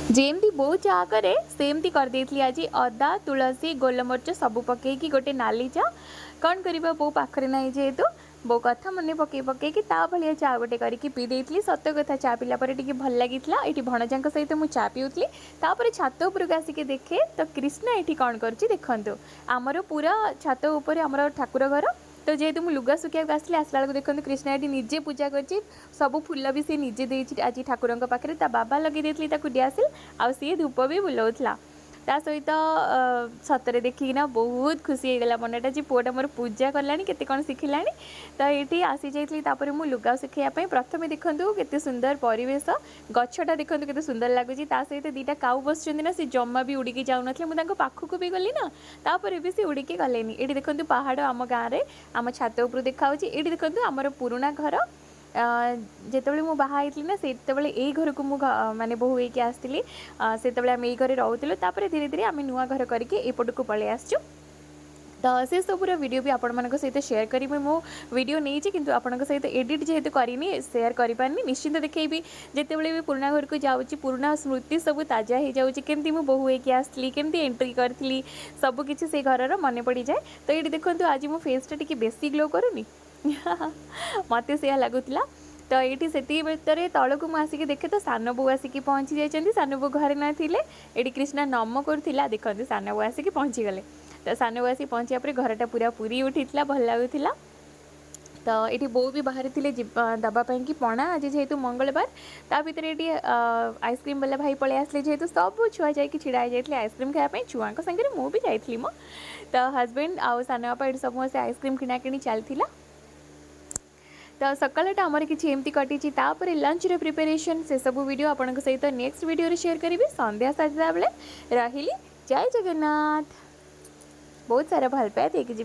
जेमती बो चा करे सेमती कर देथली आज अदा तुलसी गोलमरिच सब पकईकी गोटे नाली चा कौन करवा बो पाखरे ना जेहेतु बो कथा मन पकई पकईकी भाया चा गोटे करके पी देती सत कथा चा पीला टी भल लगी ये भणजा सहित मुझे चा पीऊली तापर छात उपरक आसिक देखे तो कृष्णा ये कौन कर देखु आमर पूरा छात उपर आमर ठाकुर घर तो जेहेतु मुझे लुगा सुखा आसली आसला बेलू देखते कृष्णा ये निजे पूजा कर सब फुल भी सी निजे देती आज ठाकुर पाखे बाबा लगे देती दियासिल आ सी धूप भी बुलाऊला ता सहित सतरे देखिकिना बहुत खुशी हो गला मनटा जी पुआटा मोर पूजा कलानी केते कौन शिखिला तो ये आसी जाइली मु लुगा सुखाइवाई प्रथम देखूँ केते सुंदर परिवेश गछटा देखूँ केते सुंदर लगुच सहित दीटा काऊ बस ना सी जमा भी उड़िकी जाऊन मुझे पाखक भी गली ना तापर भी सी उड़िकी गलेनी ये देखूँ पहाड़ आम गाँव में आम छात उपर देखा ये देखूँ आमर पुराणा घर जितेबाला मु बाहर ना से यही घर को मु माने बहु होके आसती से आम ये घर रोलु धीरे धीरे आम नुआ घर करके एपट को पलि आसचु तो से सबूर वीडियो भी आपण मान सहित शेयर करी मो वीडियो नहीं कि आपण सहित एडिट जेहेतु करनी शेयर करें निश्चिंत देखी जितेबाला भी पुराणा घर को जाऊँगी पुराणा स्मृति सब ताजा हो जाऊँगी केमती मु बहु होके आसली केमती एंट्री करी सबकि से घर मन पड़ जाए तो ये देखो आज मो फेसटा टी बेसी ग्लो करूनी मत से लगुला तो ये से तौक मुझे देखे तो सान बो आसिक पहुँची जाइए सान बो घर ना ये कृष्णा नम करूला देखते सान बो आसिक पहुँची गले तो सान बो आसिक पहुँचा पर घरटा पूरा पूरी उठी भल लगुला तो ये बो भी बाहर थे दवापाई कि पणा आज जेहेतु मंगलवार ता भर ये आइसक्रीम वाला भाई पलि आसले जेहेतु सब छुआ जाकि छिड़ा जाते आइसक्रीम खायापी छुआ सागर मु भी जाइली मो तो हजबैंड आउ सान बापा ये सब आइसक्रीम किणाकिणी चलता तो सकाळटा आमर किसी एमती कटी तापर लंच रे प्रिपरेशन से सब वीडियो आपन सहित नेक्स्ट वीडियो रे शेयर करी संध्या 7 बेले रही जय जगन्नाथ बहुत सारा भल पाए देख जी।